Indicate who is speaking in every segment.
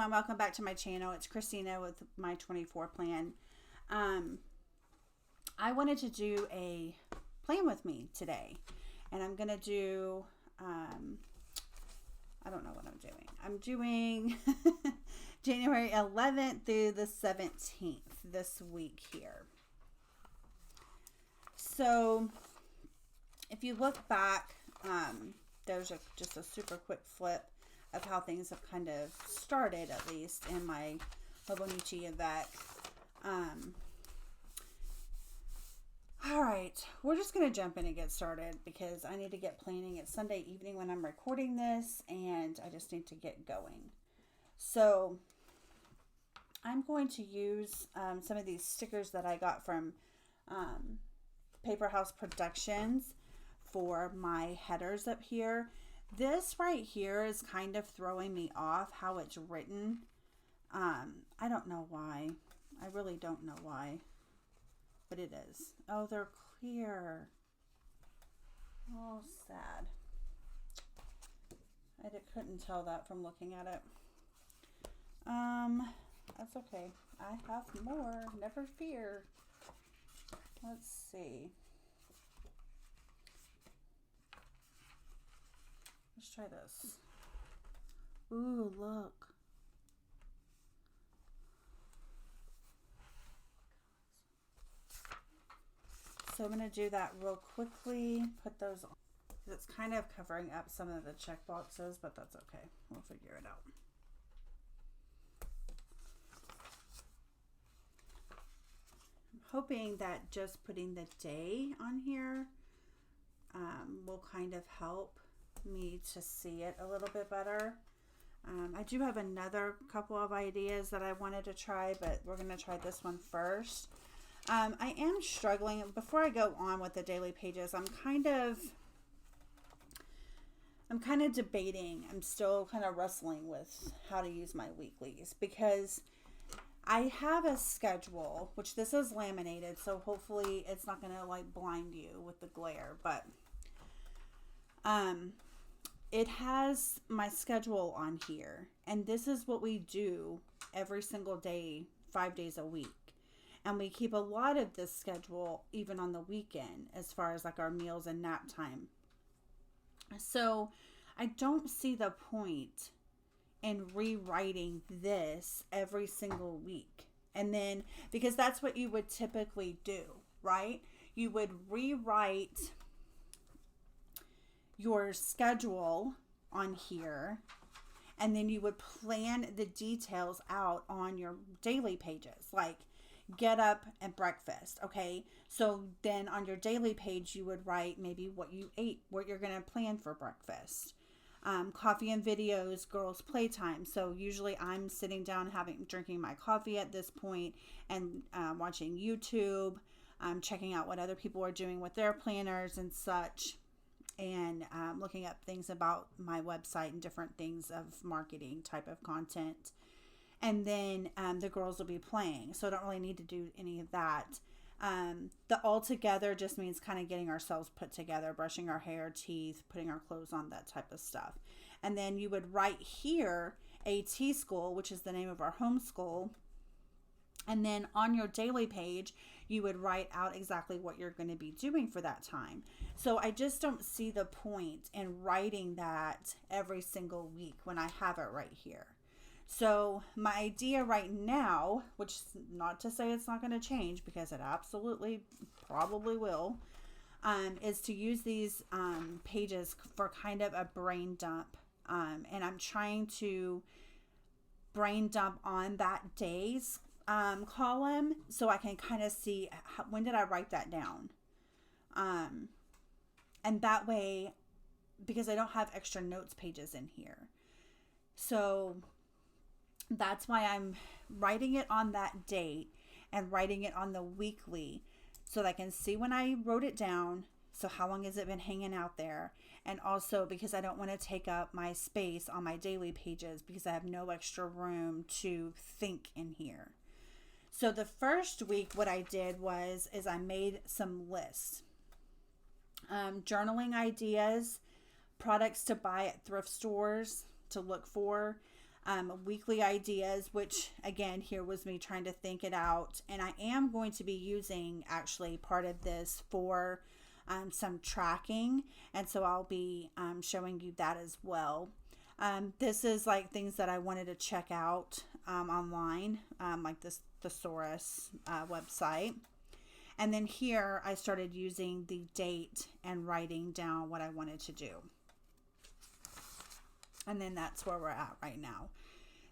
Speaker 1: everyone, welcome back to my channel. It's Christina with my 24 plan. I wanted to do a plan with me today, and I'm gonna do I don't know what I'm doing. I'm doing January 11th through the 17th this week here. So if you look back, there's just a super quick flip of how things have kind of started, at least in my Hobonichi Avec. All right, we're just going to jump in and get started because I need to get planning. It's Sunday evening when I'm recording this, and I just need to get going. So I'm going to use some of these stickers that I got from Paper House Productions for my headers up here. This right here is kind of throwing me off how it's written. I don't know why. I really don't know why. But it is. Oh, they're clear. Oh, sad. I couldn't tell that from looking at it. That's okay. I have more. Never fear. Let's see. Let's try this. Ooh, look. So I'm going to do that real quickly. Put those on. It's kind of covering up some of the check boxes, but that's okay. We'll figure it out. I'm hoping that just putting the day on here will kind of help me to see it a little bit better. I do have another couple of ideas that I wanted to try, but we're going to try this one first. I am struggling. Before I go on with the daily pages, I'm kind of debating. I'm still kind of wrestling with how to use my weeklies because I have a schedule, which this is laminated, so hopefully it's not going to like blind you with the glare, but it has my schedule on here, and this is what we do every single day, 5 days a week. And we keep a lot of this schedule even on the weekend as far as like our meals and nap time. So I don't see the point in rewriting this every single week. And then, because that's what you would typically do, right? You would rewrite your schedule on here, and then you would plan the details out on your daily pages, like get up and breakfast. Okay, so then on your daily page you would write maybe what you ate, what you're going to plan for breakfast, coffee and videos, girls playtime. So usually I'm sitting down drinking my coffee at this point and watching YouTube, checking out what other people are doing with their planners and such, and looking up things about my website and different things of marketing type of content. And then the girls will be playing. So I don't really need to do any of that. The all together just means kind of getting ourselves put together, brushing our hair, teeth, putting our clothes on, that type of stuff. And then you would write here AT school, which is the name of our homeschool. And then on your daily page, you would write out exactly what you're going to be doing for that time. So I just don't see the point in writing that every single week when I have it right here. So my idea right now, which is not to say it's not going to change because it absolutely probably will, is to use these pages for kind of a brain dump. And I'm trying to brain dump on that day's column so I can kind of see when did I write that down. And that way, because I don't have extra notes pages in here. So that's why I'm writing it on that date and writing it on the weekly so that I can see when I wrote it down. So how long has it been hanging out there? And also because I don't want to take up my space on my daily pages because I have no extra room to think in here. So the first week, what I did is I made some lists. Journaling ideas, products to buy at thrift stores to look for, weekly ideas, which again, here was me trying to think it out. And I am going to be using actually part of this for some tracking. And so I'll be showing you that as well. This is like things that I wanted to check out online, like this thesaurus website. And then here I started using the date and writing down what I wanted to do. And then that's where we're at right now.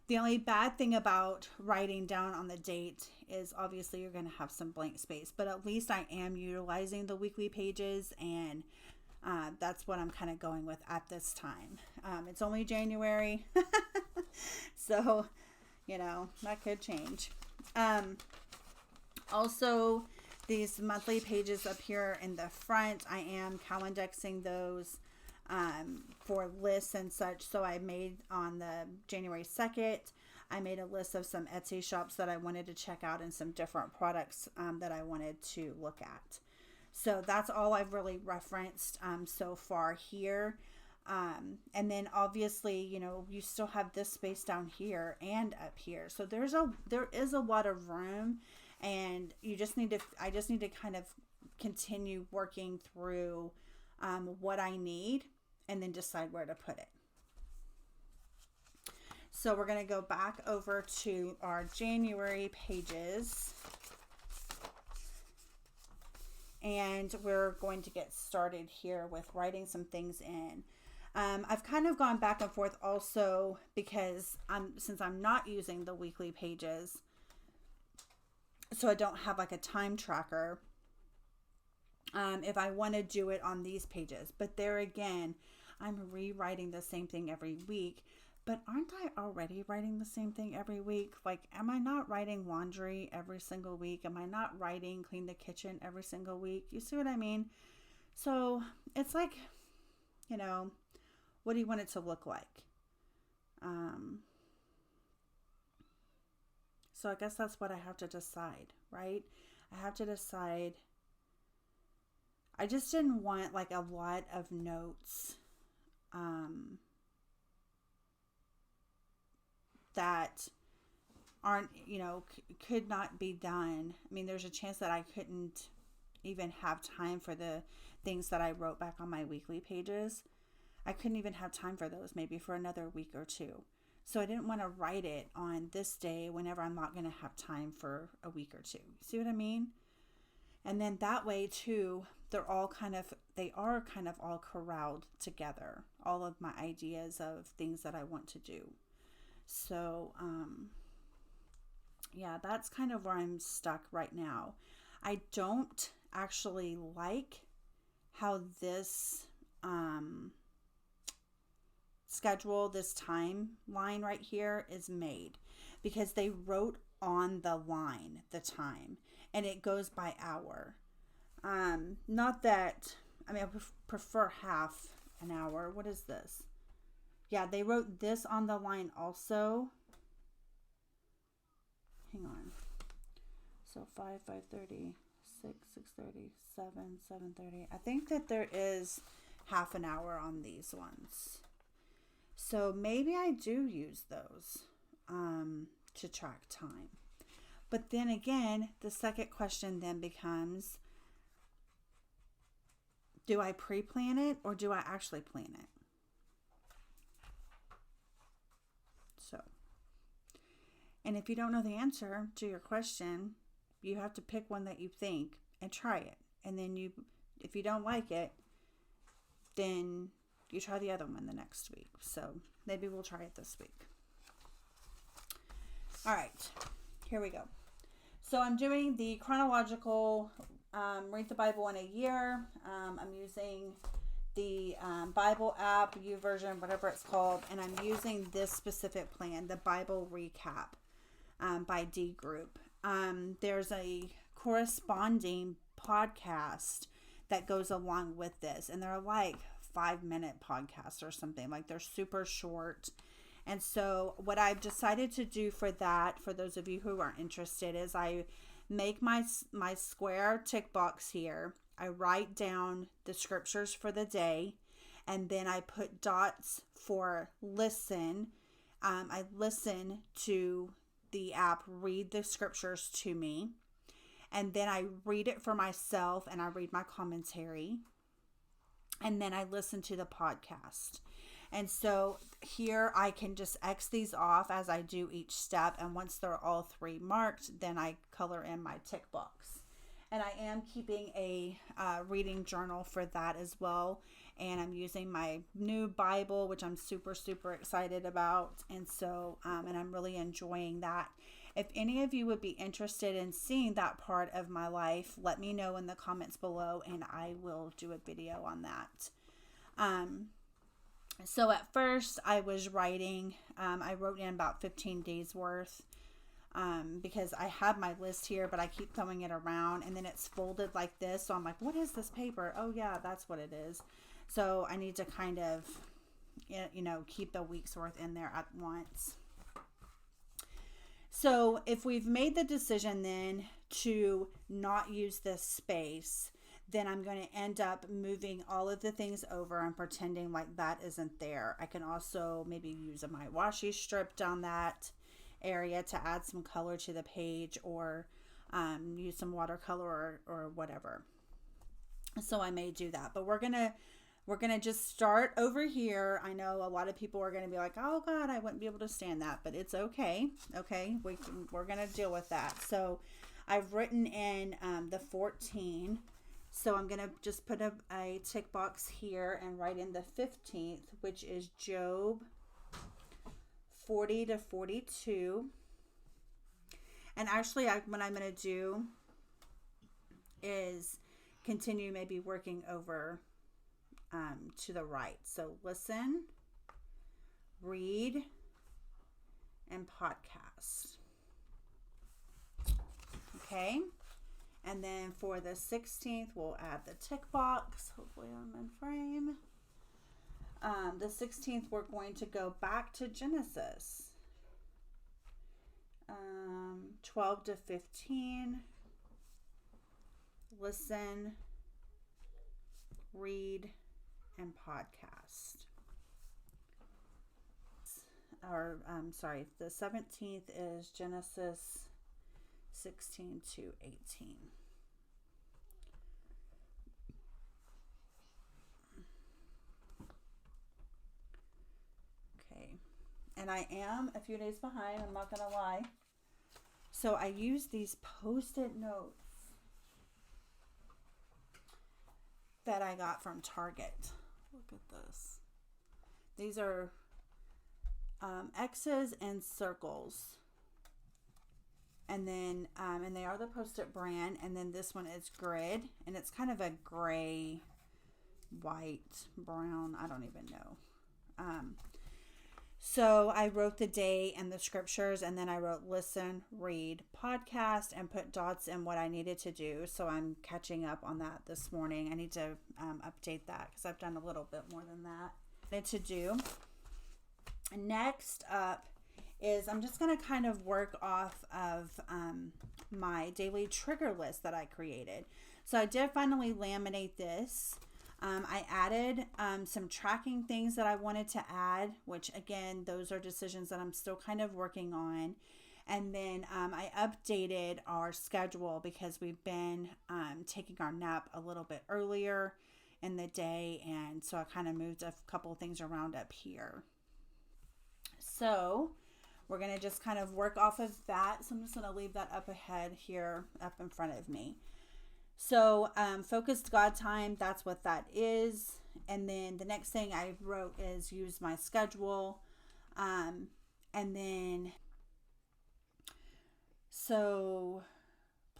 Speaker 1: The only bad thing about writing down on the date is obviously you're going to have some blank space, but at least I am utilizing the weekly pages, and that's what I'm kind of going with at this time. It's only January, so, that could change. Also, these monthly pages up here in the front, I am calendexing those for lists and such. So I made on the January 2nd, I made a list of some Etsy shops that I wanted to check out and some different products that I wanted to look at. So that's all I've really referenced so far here. And then obviously, you still have this space down here and up here. So there is a lot of room, and I just need to kind of continue working through what I need and then decide where to put it. So we're going to go back over to our January pages, and we're going to get started here with writing some things in. I've kind of gone back and forth also because since I'm not using the weekly pages, so I don't have like a time tracker, if I want to do it on these pages. But there again, I'm rewriting the same thing every week. But aren't I already writing the same thing every week? Like, am I not writing laundry every single week? Am I not writing clean the kitchen every single week? You see what I mean? So it's like, what do you want it to look like? So I guess that's what I have to decide, right? I have to decide. I just didn't want like a lot of notes that aren't, could not be done. I mean, there's a chance that I couldn't even have time for the things that I wrote back on my weekly pages. I couldn't even have time for those maybe for another week or two. So I didn't want to write it on this day whenever I'm not going to have time for a week or two. See what I mean? And then that way too, they are kind of all corralled together. All of my ideas of things that I want to do. So, yeah, that's kind of where I'm stuck right now. I don't actually like how this schedule, this timeline right here is made, because they wrote on the line the time and it goes by hour. Not that, I mean, I prefer half an hour. What is this? Yeah, they wrote this on the line also. Hang on. So 5, 5:30, 6, 6:30, 7, 7:30. I think that there is half an hour on these ones. So maybe I do use those to track time. But then again, the second question then becomes, do I pre-plan it or do I actually plan it? So, and if you don't know the answer to your question, you have to pick one that you think and try it. And then if you don't like it, then you try the other one the next week. So maybe we'll try it this week. All right, here we go. So I'm doing the chronological read the Bible in a year. I'm using the Bible app, YouVersion, whatever it's called, and I'm using this specific plan, the Bible Recap by D Group. There's a corresponding podcast that goes along with this, and they're like 5-minute podcasts or something. Like, they're super short. And so what I've decided to do for that, for those of you who are interested, is I make my square tick box here. I write down the scriptures for the day, and then I put dots for listen I listen to the app read the scriptures to me, and then I read it for myself and I read my commentary, and then I listen to the podcast. And so here I can just X these off as I do each step, and once they're all 3 marked, then I color in my tick box. And I am keeping a reading journal for that as well. And I'm using my new Bible, which I'm super, super excited about. And so, and I'm really enjoying that. If any of you would be interested in seeing that part of my life, let me know in the comments below and I will do a video on that. So at first I was writing, I wrote in about 15 days worth. Because I have my list here, but I keep throwing it around, and then it's folded like this. So I'm like, what is this paper? Oh yeah, that's what it is. So I need to kind of, keep the week's worth in there at once. So if we've made the decision then to not use this space, then I'm going to end up moving all of the things over and pretending like that isn't there. I can also maybe use my washi strip down that area to add some color to the page, or use some watercolor or whatever. So I may do that, but we're gonna just start over here. I know a lot of people are gonna be like, oh God, I wouldn't be able to stand that, but it's okay. We're gonna deal with that. So I've written in the 14. So I'm gonna just put a tick box here and write in the 15th, which is Job 40 to 42. And actually what I'm going to do is continue maybe working over to the right. So listen, read, and podcast. Okay. And then for the 16th, we'll add the tick box. Hopefully I'm in frame. The 16th, we're going to go back to Genesis 12 to 15. Listen, read, and podcast. The 17th is Genesis 16 to 18. And I am a few days behind, I'm not going to lie. So I use these Post-it notes that I got from Target. Look at this. These are X's and circles. And then, and they are the Post-it brand. And then this one is Grid. And it's kind of a gray, white, brown, I don't even know. So I wrote the day and the scriptures, and then I wrote listen, read, podcast, and put dots in what I needed to do. So I'm catching up on that this morning. I need to update that because I've done a little bit more than that. Need to do. Next up is I'm just going to kind of work off of my daily trigger list that I created. So I did finally laminate this. I added some tracking things that I wanted to add, which again, those are decisions that I'm still kind of working on. And then I updated our schedule because we've been taking our nap a little bit earlier in the day. And so I kind of moved a couple of things around up here. So we're going to just kind of work off of that. So I'm just going to leave that up ahead here, up in front of me. So focused God time, that's what that is. And then the next thing I wrote is use my schedule. And then, so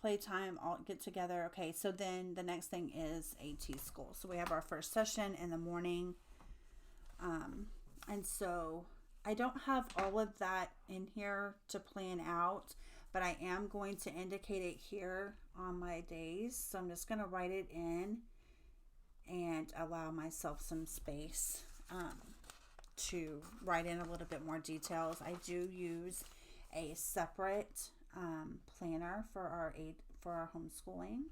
Speaker 1: playtime, all get together. Okay, so then the next thing is AT school. So we have our first session in the morning. And so I don't have all of that in here to plan out, but I am going to indicate it here on my days. So I'm just going to write it in and allow myself some space to write in a little bit more details. I do use a separate planner for our homeschooling.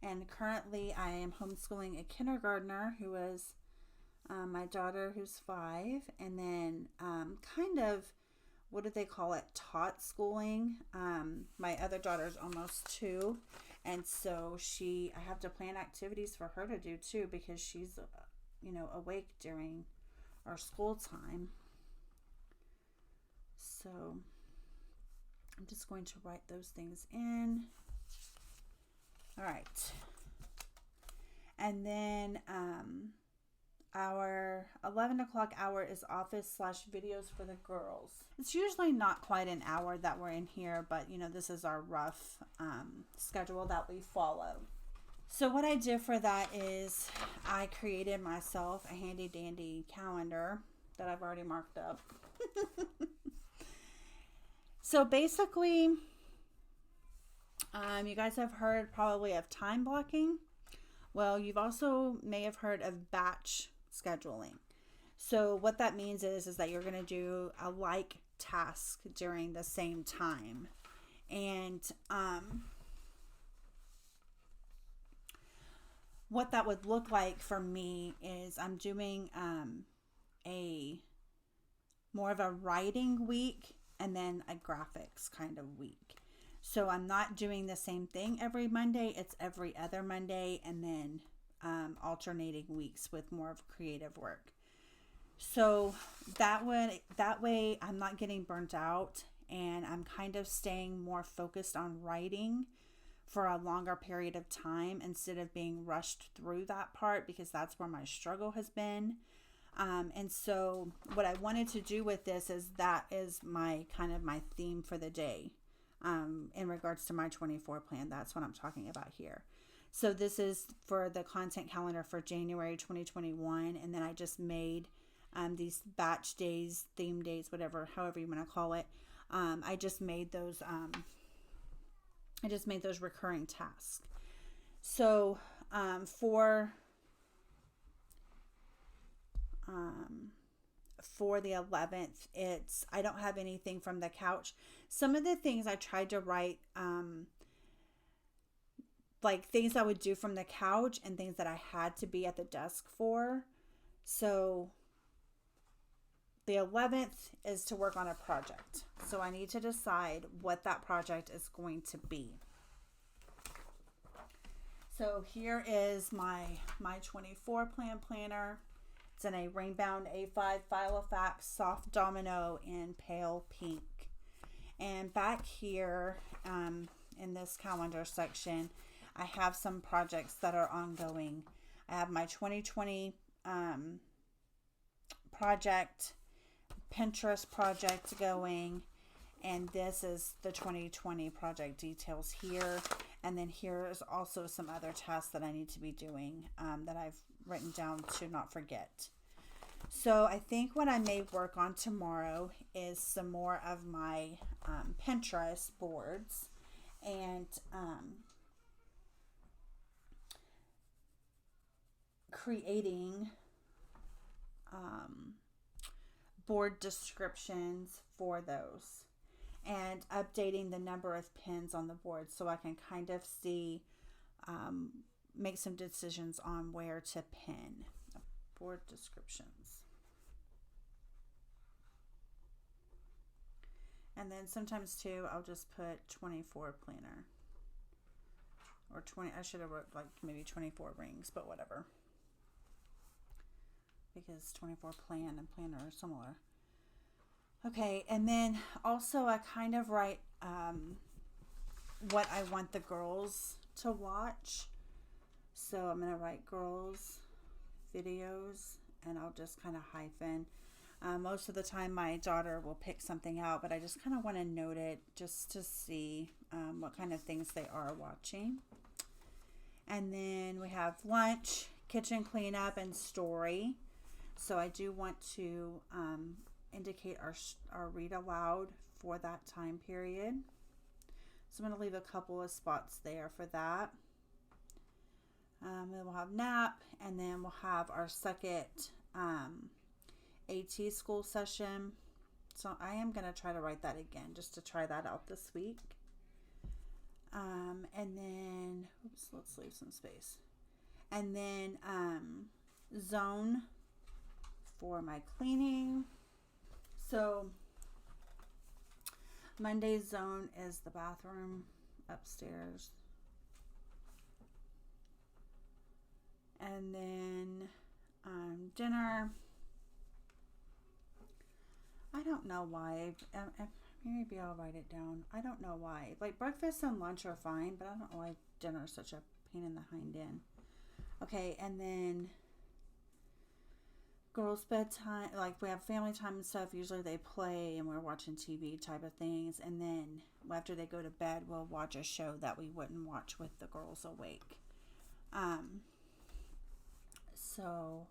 Speaker 1: And currently I am homeschooling a kindergartner who is my daughter who's 5, and then kind of, what do they call it, taught schooling. My other daughter's almost 2, and so I have to plan activities for her to do too, because she's awake during our school time. So I'm just going to write those things in. All right. And then our 11 o'clock hour is office/videos for the girls. It's usually not quite an hour that we're in here, but this is our rough schedule that we follow. So what I did for that is I created myself a handy dandy calendar that I've already marked up. So basically, you guys have heard probably of time blocking. Well, you've also may have heard of batch scheduling. So what that means is that you're going to do a like task during the same time. And what that would look like for me is I'm doing a more of a writing week and then a graphics kind of week. So I'm not doing the same thing every Monday. It's every other Monday, and then alternating weeks with more of creative work. So that way I'm not getting burnt out, and I'm kind of staying more focused on writing for a longer period of time instead of being rushed through that part, because that's where my struggle has been. And so what I wanted to do with this is that is my theme for the day. In regards to my 24 plan, that's what I'm talking about here. So this is for the content calendar for January 2021. And then I just made these batch days, theme days, however you want to call it. I just made those recurring tasks. So for the 11th, I don't have anything from the couch. Some of the things I tried to write, like things I would do from the couch and things that I had to be at the desk for. So the 11th is to work on a project. So I need to decide what that project is going to be. So here is my 24 plan planner. It's in a rain-bound A5 Filofax soft domino in pale pink. And back here in this calendar section, I have some projects that are ongoing. I have my 2020 project, Pinterest project going, and this is the 2020 project details here. And then here is also some other tasks that I need to be doing that I've written down to not forget. So I think what I may work on tomorrow is some more of my Pinterest boards, and creating board descriptions for those, and updating the number of pins on the board so I can kind of see, make some decisions on where to pin. Board descriptions. And then sometimes too, I'll just put 24 planner. Or 20, I should have wrote like maybe 24 rings, but whatever. Because 24 plan and planner are similar. Okay, and then also I kind of write what I want the girls to watch. So I'm going to write girls videos, and I'll just kind of hyphen. Most of the time my daughter will pick something out, but I just kind of want to note it just to see what kind of things they are watching. And then we have lunch, kitchen cleanup, and story. So I do want to indicate our read aloud for that time period. So I'm going to leave a couple of spots there for that. Then we'll have nap, and then we'll have our second AT school session. So I am going to try to write that again just to try that out this week. And then, let's leave some space. And then zone for my cleaning. So Monday's zone is the bathroom upstairs. And then dinner. I don't know why. Maybe I'll write it down. I don't know why. Like breakfast and lunch are fine, but I don't know why dinner is such a pain in the hind end. Okay, and then girls' bedtime, like we have family time and stuff. Usually they play and we're watching TV type of things. And then after they go to bed, we'll watch a show that we wouldn't watch with the girls awake. So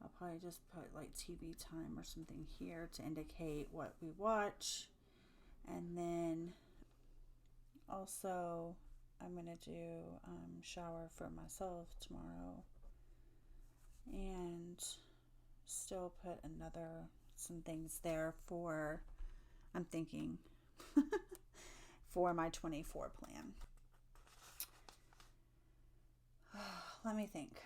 Speaker 1: I'll probably just put like TV time or something here to indicate what we watch. And then also I'm going to do shower for myself tomorrow. And still put some things there for, I'm thinking, for my 24 plan. Let me think.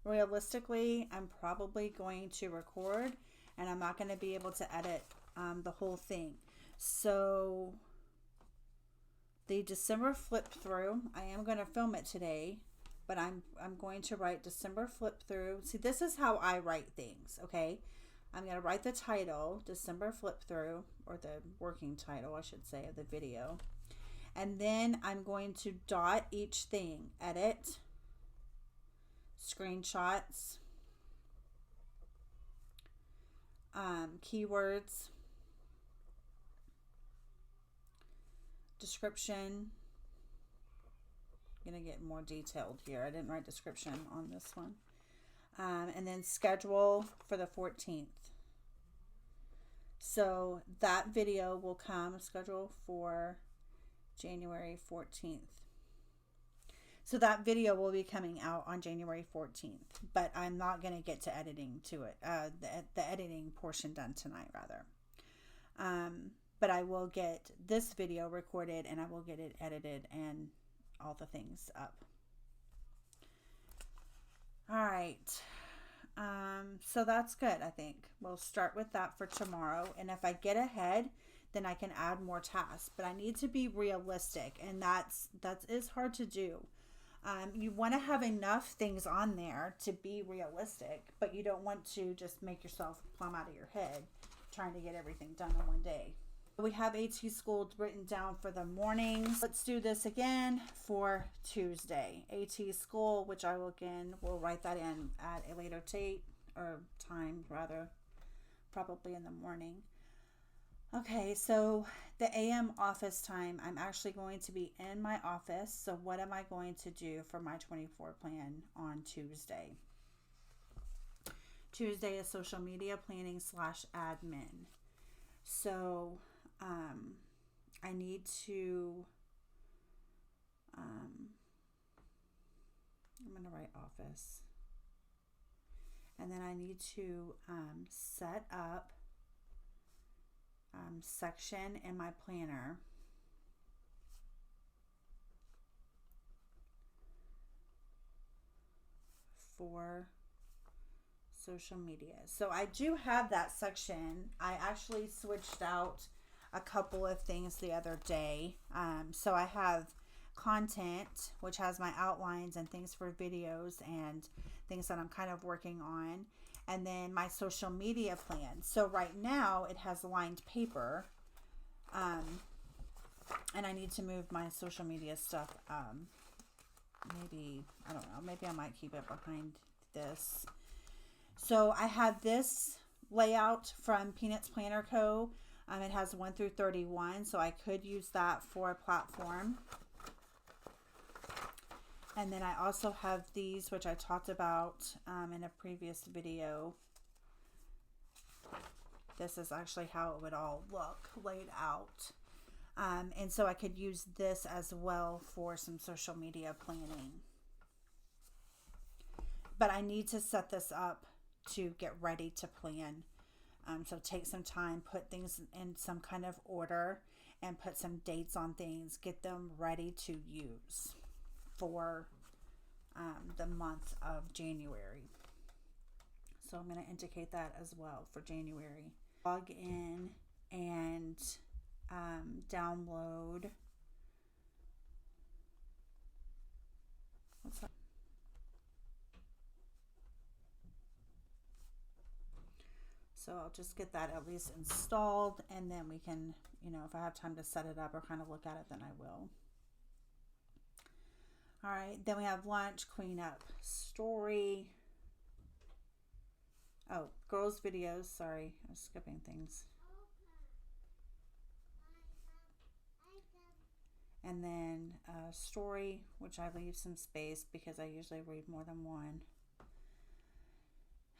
Speaker 1: Realistically, I'm probably going to record and I'm not going to be able to edit the whole thing. So the December flip through, I am going to film it today, but I'm going to write December flip through. See, this is how I write things, okay? I'm going to write the title, December flip through, or the working title, I should say, of the video. And then I'm going to dot each thing, edit, screenshots, keywords, description. I'm going to get more detailed here. I didn't write description on this one. And then schedule for the 14th. So that video will come, schedule for January 14th. So that video will be coming out on January 14th, but I'm not going to get to editing to it, the editing portion done tonight rather. But I will get this video recorded and I will get it edited and all the things up. All right. So that's good. I think we'll start with that for tomorrow. And if I get ahead, then I can add more tasks, but I need to be realistic, and that is hard to do. You want to have enough things on there to be realistic, but you don't want to just make yourself plumb out of your head trying to get everything done in one day. We have AT school written down for the mornings. Let's do this again for Tuesday. AT school, which I will write that in at a later date or time rather, probably in the morning. Okay, so the AM office time, I'm actually going to be in my office. So what am I going to do for my 24 plan on Tuesday? Tuesday is social media planning /admin. So I need to, I'm going to write office. And then I need to set up section in my planner for social media. So I do have that section. I actually switched out a couple of things the other day. So I have content, which has my outlines and things for videos and things that I'm kind of working on. And then my social media plan. So right now it has lined paper. And I need to move my social media stuff. Maybe, I don't know, maybe I might keep it behind this. So I have this layout from Peanuts Planner Co. It has 1 through 31. So I could use that for a platform. And then I also have these, which I talked about in a previous video. This is actually how it would all look laid out. And so I could use this as well for some social media planning. But I need to set this up to get ready to plan. So take some time, put things in some kind of order, and put some dates on things. Get them ready to use for the month of January. So I'm going to indicate that as well for January. Log in and download. What's that? So I'll just get that at least installed, and then we can, you know, if I have time to set it up or kind of look at it, then I will. All right, then we have lunch, clean up, story. Oh, girls' videos. Sorry, I'm skipping things. And then story, which I leave some space because I usually read more than one.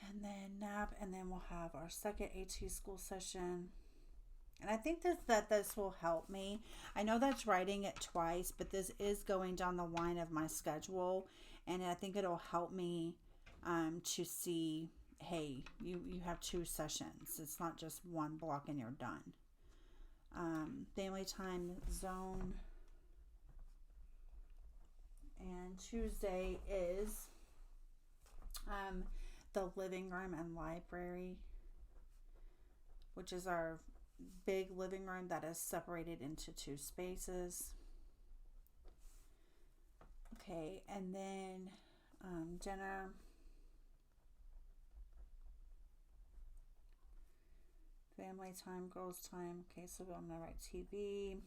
Speaker 1: And then nap, and then we'll have our second AT school session. And I think that this will help me. I know that's writing it twice, but this is going down the line of my schedule, and I think it'll help me to see, hey, you have 2 sessions. It's not just one block and you're done. Family time zone. And Tuesday is the living room and library, which is our big living room that is separated into 2 spaces. Okay, and then dinner. Family time, girls time. Okay, so I'm going to write TV.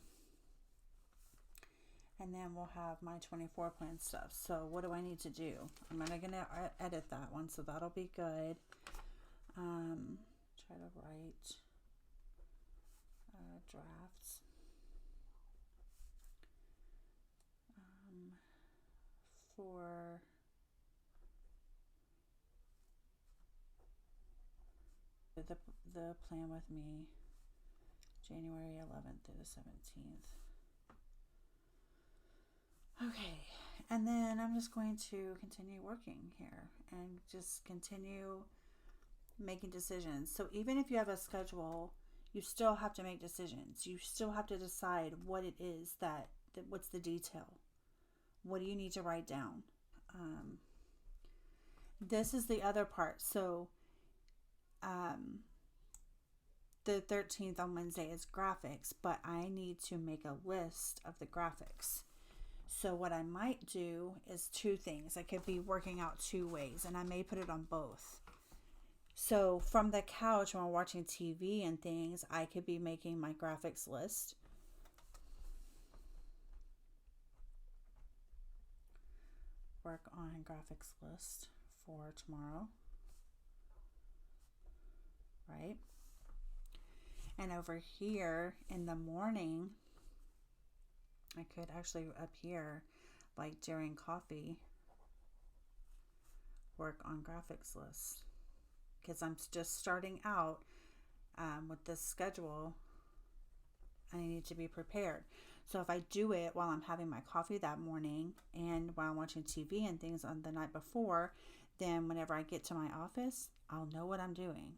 Speaker 1: And then we'll have my 24 plan stuff. So what do I need to do? I'm going to edit that one, so that'll be good. Try to write drafts. For the plan with me, January 11th through the 17th. Okay, and then I'm just going to continue working here and just continue making decisions. So even if you have a schedule, you still have to make decisions. You still have to decide what it is what's the detail. What do you need to write down? This is the other part. So the 13th on Wednesday is graphics, but I need to make a list of the graphics. So what I might do is 2 things. I could be working out 2 ways, and I may put it on both. So from the couch when I'm watching TV and things, I could be making my graphics list. Work on graphics list for tomorrow. Right? And over here in the morning, I could actually up here, like during coffee, work on graphics list, because I'm just starting out with this schedule. I need to be prepared. So if I do it while I'm having my coffee that morning and while I'm watching TV and things on the night before, then whenever I get to my office, I'll know what I'm doing.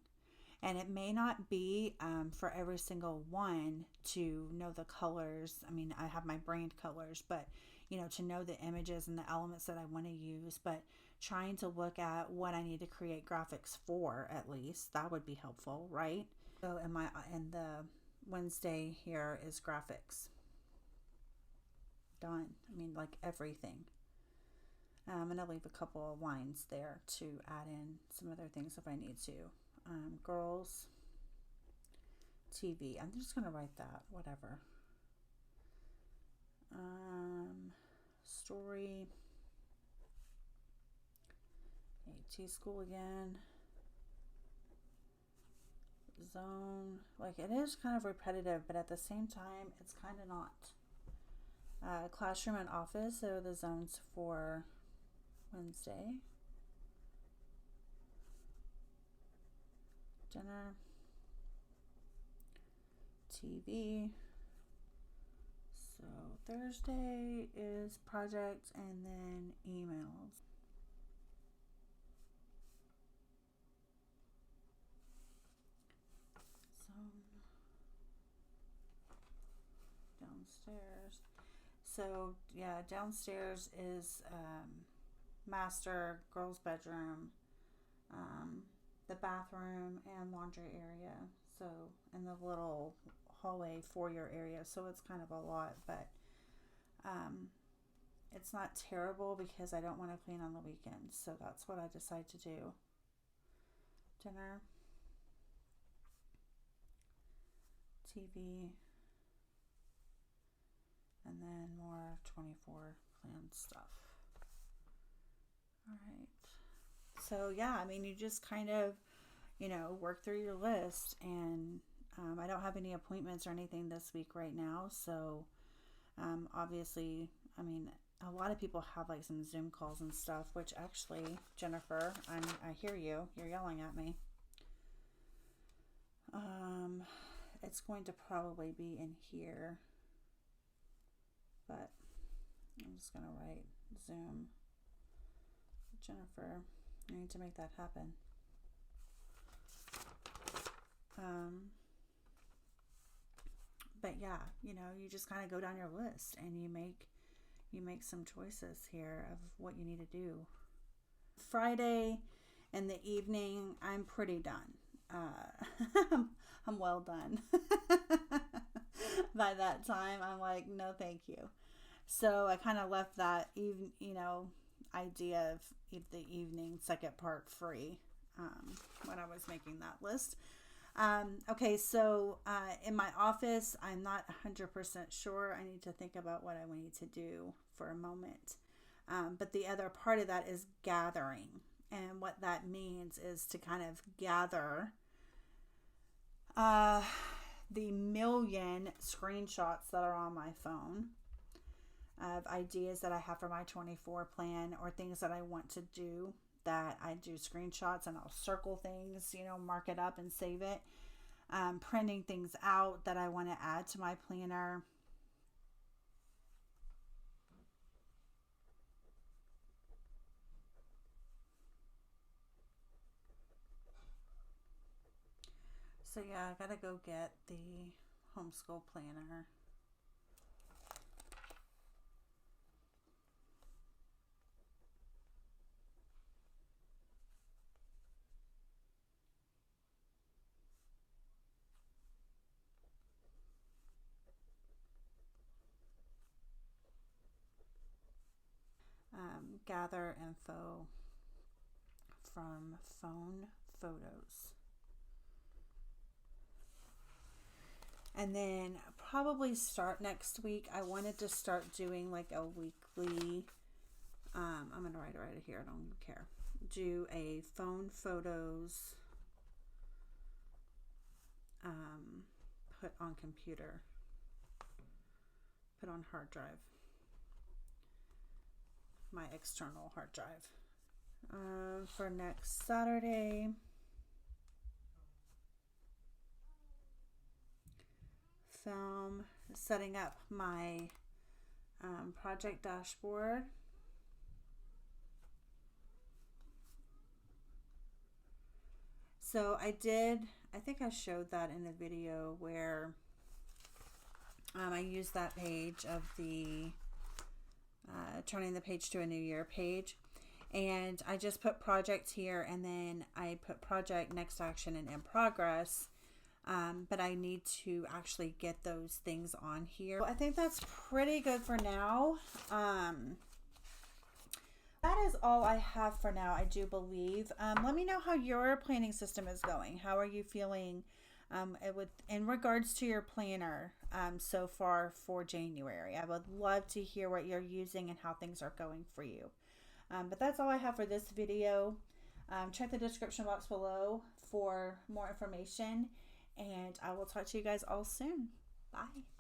Speaker 1: And it may not be for every single one to know the colors. I mean, I have my brand colors, but, you know, to know the images and the elements that I want to use. But trying to look at what I need to create graphics for, at least, that would be helpful, right? So in the Wednesday here is graphics. Done. I mean, like everything. I'm going to leave a couple of lines there to add in some other things if I need to. Girls, TV. I'm just going to write that, whatever. Story. AT school again. Zone. Like, it is kind of repetitive, but at the same time, it's kind of not. Classroom and office are the zones for Wednesday. Dinner, TV. So Thursday is projects and then emails. So downstairs. So yeah, downstairs is master, girls' bedroom. the bathroom and laundry area. So, in the little hallway foyer area. So it's kind of a lot, but it's not terrible because I don't want to clean on the weekends. So that's what I decide to do. Dinner, TV, and then more 24 planned stuff. All right. So yeah, I mean, you just kind of, work through your list, and I don't have any appointments or anything this week right now. So obviously, I mean, a lot of people have like some Zoom calls and stuff, which actually, Jennifer, I hear you. You're yelling at me. It's going to probably be in here, but I'm just going to write Zoom. Jennifer, I need to make that happen. But yeah, you just kind of go down your list and you make some choices here of what you need to do. Friday in the evening, I'm pretty done. I'm well done. By that time, I'm like, no, thank you. So I kind of left that idea of the evening second part free when I was making that list. Okay, so in my office, I'm not 100% sure. I need to think about what I need to do for a moment. But the other part of that is gathering. And what that means is to kind of gather the million screenshots that are on my phone of ideas that I have for my 24 plan or things that I want to do, that I do screenshots and I'll circle things, mark it up and save it. Printing things out that I want to add to my planner. So yeah, I gotta go get the homeschool planner. Gather info from phone photos. And then probably start next week. I wanted to start doing like a weekly, I'm going to write it right here. I don't even care. Do a phone photos, put on computer, put on hard drive. My external hard drive for next Saturday. Film setting up my project dashboard. So I think I showed that in a video where I used that page of the turning the page to a new year page, and I just put project here, and then I put project, next action, and in progress, but I need to actually get those things on here. I think that's pretty good for now. That is all I have for now, I do believe. Let me know how your planning system is going. How are you feeling in regards to your planner so far for January? I would love to hear what you're using and how things are going for you. But that's all I have for this video. Check the description box below for more information, and I will talk to you guys all soon. Bye.